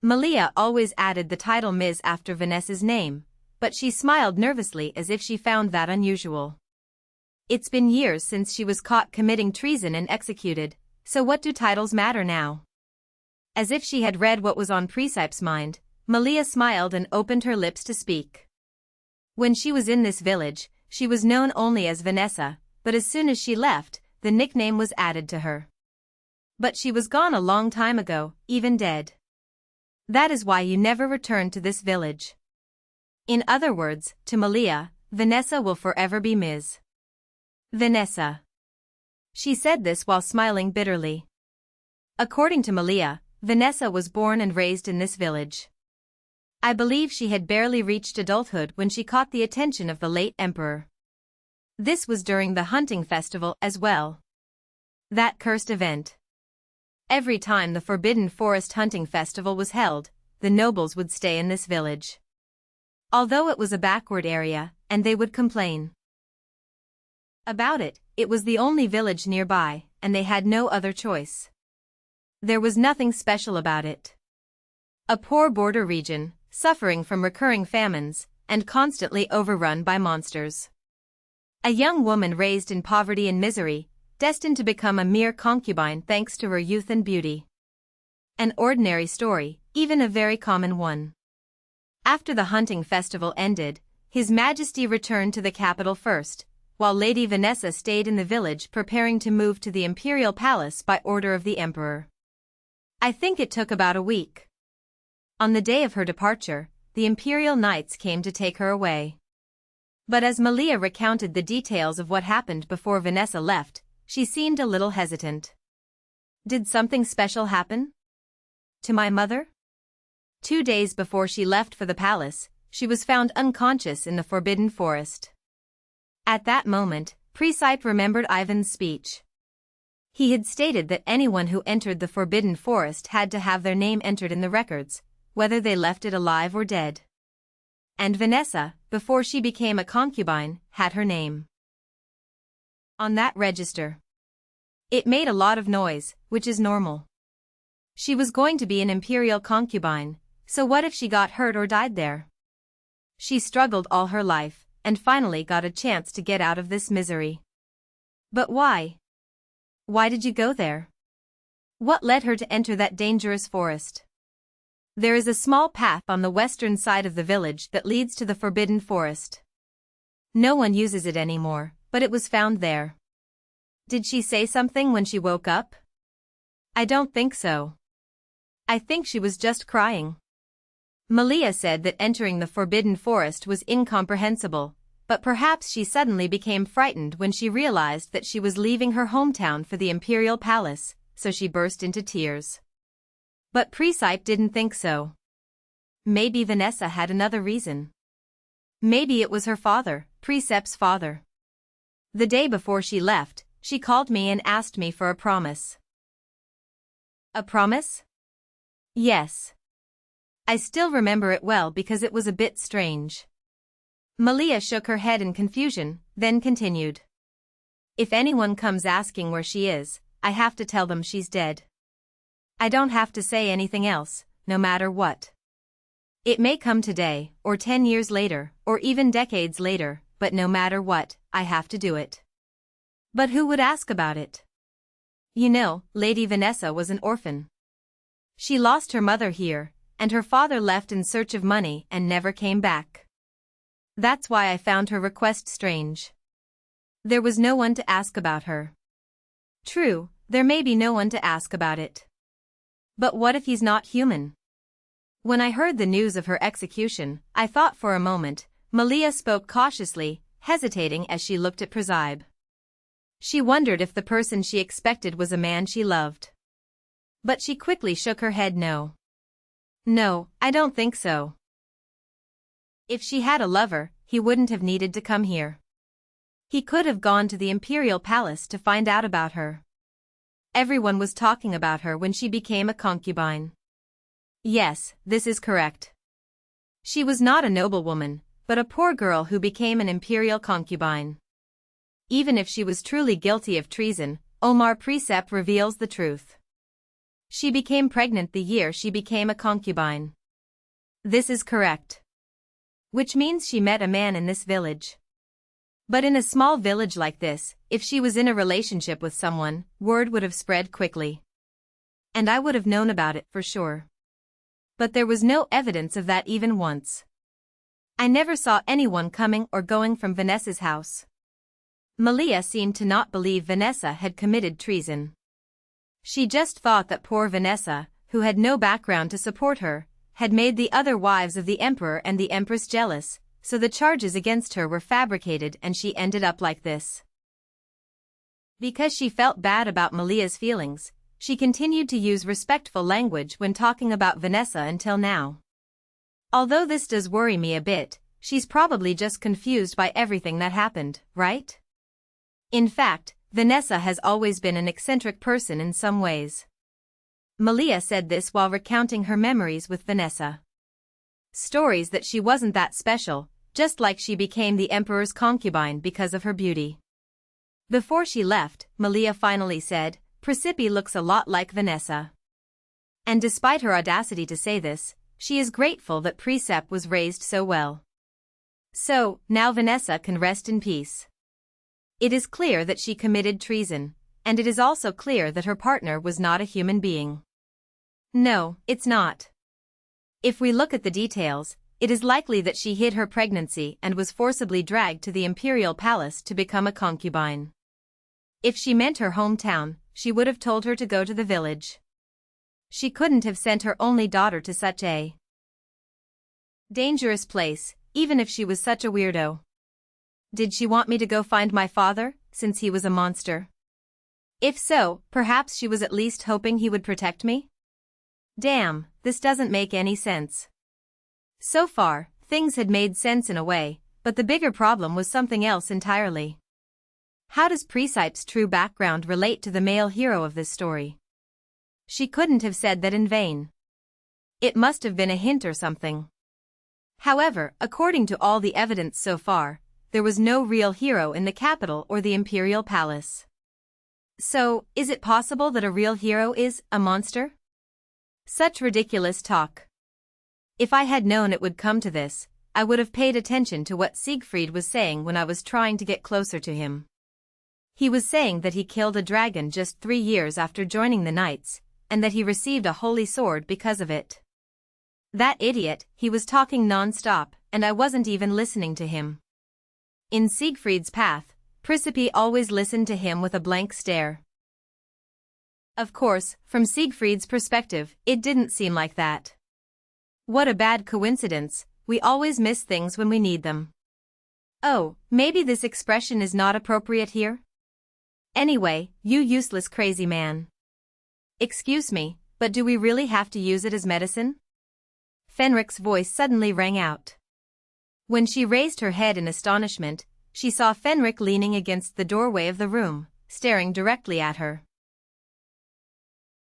Malia always added the title Ms. after Vanessa's name, but she smiled nervously as if she found that unusual. It's been years since she was caught committing treason and executed, so what do titles matter now? As if she had read what was on Presepe's mind, Malia smiled and opened her lips to speak. When she was in this village, she was known only as Vanessa, but as soon as she left, the nickname was added to her. But she was gone a long time ago, even dead. That is why you never returned to this village. In other words, to Malia, Vanessa will forever be Ms. Vanessa. She said this while smiling bitterly. According to Malia, Vanessa was born and raised in this village. I believe she had barely reached adulthood when she caught the attention of the late emperor. This was during the hunting festival as well. That cursed event. Every time the Forbidden Forest hunting festival was held, the nobles would stay in this village. Although it was a backward area, and they would complain about it, it was the only village nearby, and they had no other choice. There was nothing special about it. A poor border region, suffering from recurring famines, and constantly overrun by monsters. A young woman raised in poverty and misery, destined to become a mere concubine thanks to her youth and beauty. An ordinary story, even a very common one. After the hunting festival ended, His Majesty returned to the capital first, while Lady Vanessa stayed in the village preparing to move to the imperial palace by order of the emperor. I think it took about a week. On the day of her departure, the imperial knights came to take her away. But as Malia recounted the details of what happened before Vanessa left, she seemed a little hesitant. Did something special happen? To my mother? 2 days before she left for the palace, she was found unconscious in the Forbidden Forest. At that moment, Presepe remembered Ivan's speech. He had stated that anyone who entered the Forbidden Forest had to have their name entered in the records, whether they left it alive or dead. And Vanessa, before she became a concubine, had her name on that register. It made a lot of noise, which is normal. She was going to be an imperial concubine, so what if she got hurt or died there? She struggled all her life, and finally got a chance to get out of this misery. But why? Why did you go there? What led her to enter that dangerous forest? There is a small path on the western side of the village that leads to the Forbidden Forest. No one uses it anymore, but it was found there. Did she say something when she woke up? I don't think so. I think she was just crying. Malia said that entering the Forbidden Forest was incomprehensible, but perhaps she suddenly became frightened when she realized that she was leaving her hometown for the imperial palace, so she burst into tears. But Presepe didn't think so. Maybe Vanessa had another reason. Maybe it was her father, Presepe's father. The day before she left, she called me and asked me for a promise. A promise? Yes. I still remember it well because it was a bit strange. Malia shook her head in confusion, then continued. If anyone comes asking where she is, I have to tell them she's dead. I don't have to say anything else, no matter what. It may come today, or 10 years later, or even decades later, but no matter what, I have to do it. But who would ask about it? You know, Lady Vanessa was an orphan. She lost her mother here, and her father left in search of money and never came back. That's why I found her request strange. There was no one to ask about her. True, there may be no one to ask about it. But what if he's not human? When I heard the news of her execution, I thought for a moment. Malia spoke cautiously, hesitating as she looked at Presepe. She wondered if the person she expected was a man she loved. But she quickly shook her head no. No, I don't think so. If she had a lover, he wouldn't have needed to come here. He could have gone to the imperial palace to find out about her. Everyone was talking about her when she became a concubine. Yes, this is correct. She was not a noblewoman, but a poor girl who became an imperial concubine. Even if she was truly guilty of treason, Omar Presepe reveals the truth. She became pregnant the year she became a concubine. This is correct. Which means she met a man in this village. But in a small village like this, if she was in a relationship with someone, word would have spread quickly. And I would have known about it for sure. But there was no evidence of that even once. I never saw anyone coming or going from Vanessa's house. Malia seemed to not believe Vanessa had committed treason. She just thought that poor Vanessa, who had no background to support her, had made the other wives of the emperor and the empress jealous, so the charges against her were fabricated and she ended up like this. Because she felt bad about Malia's feelings, she continued to use respectful language when talking about Vanessa until now. Although this does worry me a bit, she's probably just confused by everything that happened, right? In fact, Vanessa has always been an eccentric person in some ways. Malia said this while recounting her memories with Vanessa. Stories that she wasn't that special, just like she became the emperor's concubine because of her beauty. Before she left, Malia finally said, "Presepe looks a lot like Vanessa." And despite her audacity to say this, she is grateful that Presepe was raised so well. So, now Vanessa can rest in peace. It is clear that she committed treason, and it is also clear that her partner was not a human being. No, it's not. If we look at the details, it is likely that she hid her pregnancy and was forcibly dragged to the imperial palace to become a concubine. If she meant her hometown, she would have told her to go to the village. She couldn't have sent her only daughter to such a dangerous place, even if she was such a weirdo. Did she want me to go find my father, since he was a monster? If so, perhaps she was at least hoping he would protect me? Damn, this doesn't make any sense. So far, things had made sense in a way, but the bigger problem was something else entirely. How does Presepe's true background relate to the male hero of this story? She couldn't have said that in vain. It must have been a hint or something. However, according to all the evidence so far, there was no real hero in the capital or the imperial palace. So, is it possible that a real hero is a monster? Such ridiculous talk. If I had known it would come to this, I would have paid attention to what Siegfried was saying when I was trying to get closer to him. He was saying that he killed a dragon just 3 years after joining the knights, and that he received a holy sword because of it. That idiot, he was talking non-stop, and I wasn't even listening to him. In Siegfried's path, Presepe always listened to him with a blank stare. Of course, from Siegfried's perspective, it didn't seem like that. What a bad coincidence, we always miss things when we need them. Oh, maybe this expression is not appropriate here? Anyway, you useless crazy man. Excuse me, but do we really have to use it as medicine? Fenric's voice suddenly rang out. When she raised her head in astonishment, she saw Fenric leaning against the doorway of the room, staring directly at her.